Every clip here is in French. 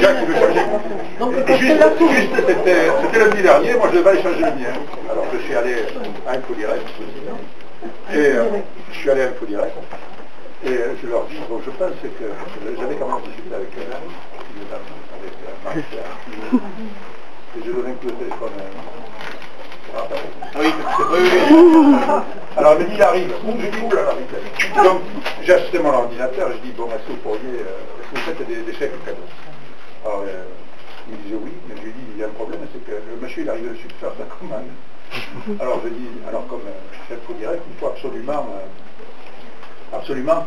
Jacques il veut changer. Et juste c'était lundi dernier, moi je devais aller changer le mien. Alors je suis allé à InfoDirect. Et je suis allé à InfoDirect. Et je leur dis, bon, je pense que j'avais quand même discuté avec une dame, avec Marcia. Et je donnais un coup de téléphone à oui. Alors elle me dit, il arrive. Je dis, oula, donc j'ai acheté mon ordinateur, je dis, bon, est-ce que vous faites des chèques cadeaux? Alors il me disait oui, mais je lui dis, il y a un problème, c'est que le monsieur il arrive dessus de faire sa commande. Alors je dis, alors comme chef direct, il faut absolument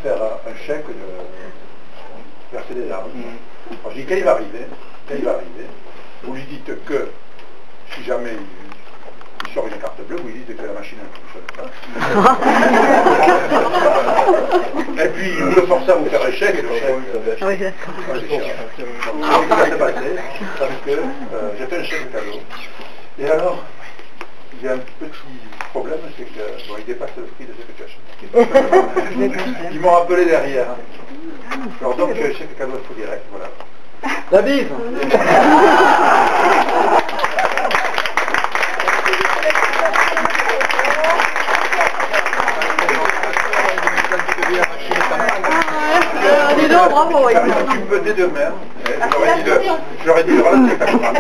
faire un chèque de verser des armes. Alors je dis, quand il va arriver, vous lui dites que si jamais il sort une carte bleue, vous lui dites que la machine ne fonctionne pas. Et puis vous le forcez à vous faire un chèque et le chèque. Oui, d'accord. Donc ça s'est passé parce que j'ai fait un chèque de cadeau. Et alors, il y a un petit problème, c'est que bon, il dépasse le prix de ce que tu achètes. Ils m'ont appelé derrière. Alors donc j'ai un chèque de cadeau à InfoDirect, voilà. La bise. Dis donc, bravo. Tu peux dès demain, j'aurais dit de relancer ta commande.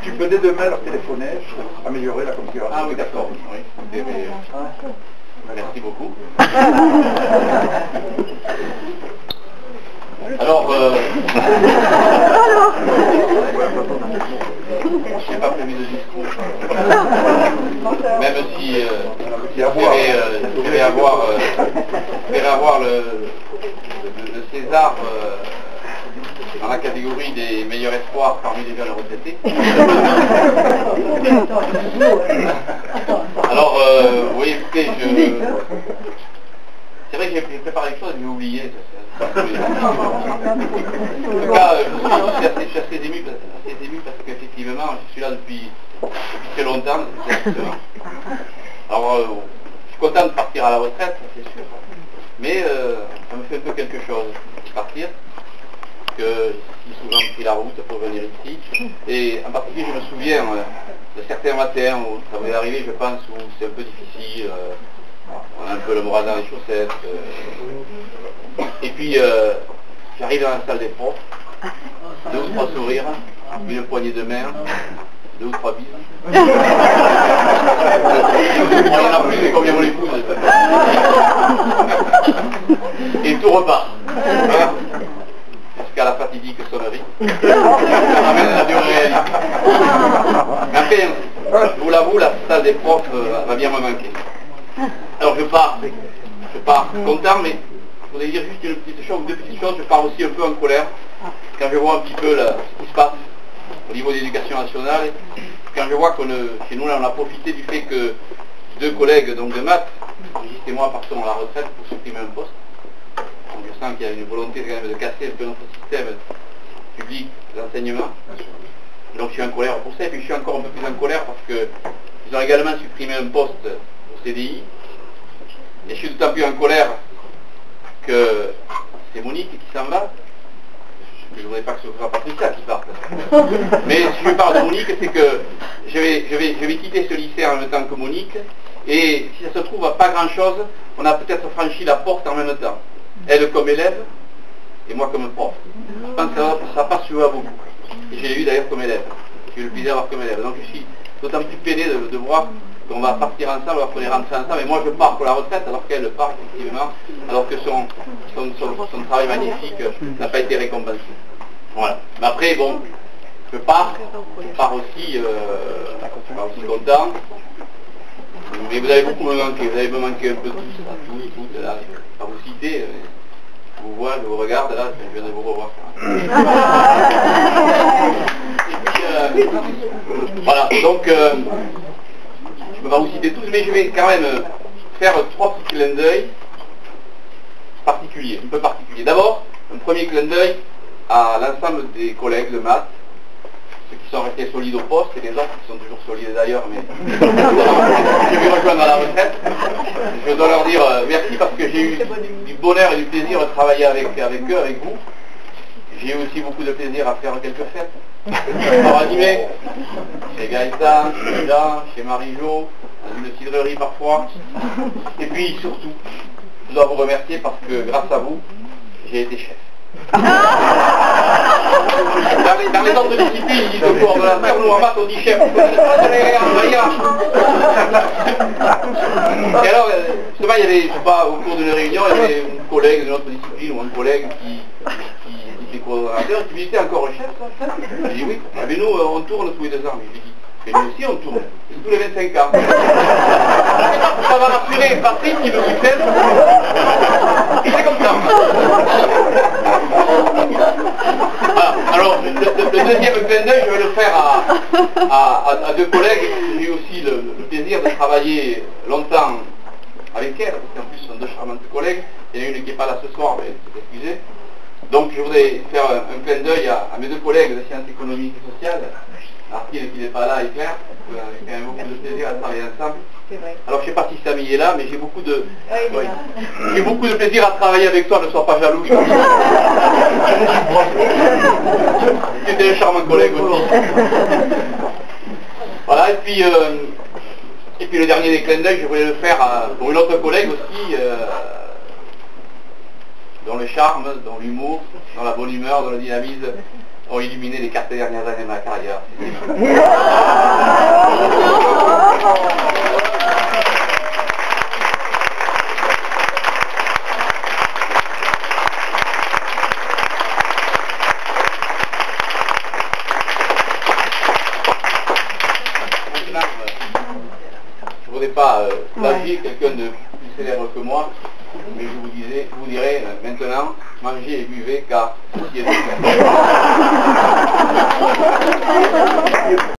Tu peux dès demain leur téléphoner pour améliorer la configuration. Ah oui, d'accord. Oui. Merci beaucoup. Alors, je n'ai pas prévu de discours. Même si j'espérais avoir le César dans la catégorie des meilleurs espoirs parmi les jeunes retraités. Alors, oui, écoutez, c'est vrai que j'ai préparé quelque chose et j'ai oublié. En tout cas, je suis assez ému parce qu'effectivement, je suis là depuis très longtemps. Alors, je suis content de partir à la retraite, c'est sûr. Mais ça me fait un peu quelque chose de partir. Que j'ai souvent pris la route pour venir ici. Et en particulier, je me souviens de certains matins où ça m'est arrivé, je pense, où c'est un peu difficile. On a un peu le moral dans les chaussettes. Et puis, j'arrive dans la salle des profs, 2 ou 3 sourires, une poignée de main, 2 ou 3 bises. Il y en a plus, mais combien mon épouse. Et tout repart. Jusqu'à la fatidique sonnerie. Ça ramène la dure réalité. Enfin, je vous l'avoue, la salle des profs va bien me manquer. Alors je pars content, mais je voudrais dire juste une petite chose, 2 petites choses. Je pars aussi un peu en colère quand je vois un petit peu ce qui se passe au niveau de l'éducation nationale. Quand je vois que chez nous, là, on a profité du fait que 2 collègues donc, de maths, Brigitte et moi, partons à la retraite pour supprimer un poste. Donc, je sens qu'il y a une volonté quand même de casser un peu notre système public d'enseignement. Donc je suis en colère pour ça, et puis je suis encore un peu plus en colère parce qu'ils ont également supprimé un poste au CDI. Et je suis d'autant plus en colère que c'est Monique qui s'en va. Je ne voudrais pas que ce soit Patricia qui parte. Mais si je parle de Monique, c'est que je vais quitter ce lycée en même temps que Monique. Et si ça se trouve à pas grand chose, on a peut-être franchi la porte en même temps. Elle comme élève et moi comme prof. Je pense que ça n'a pas su à beaucoup. Et je l'ai eu d'ailleurs comme élève. J'ai eu le plaisir d'avoir comme élève. Donc je suis d'autant plus peiné de voir qu'on va partir ensemble, alors qu'on est rentrés ensemble. Et moi je pars pour la retraite alors qu'elle part effectivement, alors que son travail magnifique n'a pas été récompensé. Voilà. Mais après, bon, je pars aussi content. Mais vous allez beaucoup me manquer, vous allez me manquer un peu tous, là, à vous citer, je vous vois, je vous regarde, là, je viens de vous revoir. Et puis, voilà, donc, je ne peux pas vous citer tous, mais je vais quand même faire 3 petits clins d'œil particuliers, un peu particuliers. D'abord, un premier clin d'œil à l'ensemble des collègues de maths, ceux qui sont restés solides au poste et les autres qui sont toujours solides d'ailleurs, mais je vais rejoindre à la retraite. Je dois leur dire merci parce que j'ai eu du bonheur et du plaisir de travailler avec eux, avec vous. J'ai aussi beaucoup de plaisir à faire quelques fêtes. Par animé, chez Gaëtan, chez Jean, chez Marie-Jo, dans une cidrerie parfois. Et puis surtout, je dois vous remercier parce que grâce à vous, j'ai été chef. Dans les autres disciplines, ils disent au cours de la terre, nous en maths on dit chef. Et alors, justement, il y avait, je sais pas, au cours d'une réunion, il y avait une collègue de notre discipline ou un collègue qui était coordonnateur, qui me disait encore un chef, ça. J'ai dit oui, mais nous on tourne tous les 2 ans. Je lui ai dit, mais nous aussi on tourne, tous les 25 ans. Ça va rassurer Patrick qui me succède. C'est comme ça. Voilà. Alors, le deuxième clin d'œil, je vais le faire à 2 collègues. J'ai eu aussi le plaisir de travailler longtemps avec elles, parce qu'en plus ce sont 2 charmantes collègues. Il y en a une qui n'est pas là ce soir, mais c'est excusé. Donc je voudrais faire un clin d'œil à mes 2 collègues de sciences économiques et sociales, Arthile qui n'est pas là et Claire, on a quand même beaucoup de plaisir à travailler ensemble. Alors je ne sais pas si Samy est là, mais j'ai beaucoup de j'ai beaucoup de plaisir à travailler avec toi, ne sois pas jaloux. Tu étais un charmant collègue aussi. Voilà, et puis le dernier des clins d'œil, je voulais le faire pour une autre collègue aussi, dont le charme, dont l'humour, dont la bonne humeur, dont le dynamisme ont illuminé les 4 dernières années de ma carrière. Je ne voudrais pas plagier quelqu'un de plus célèbre que moi, mais je vous dirai maintenant, mangez et buvez car ceci est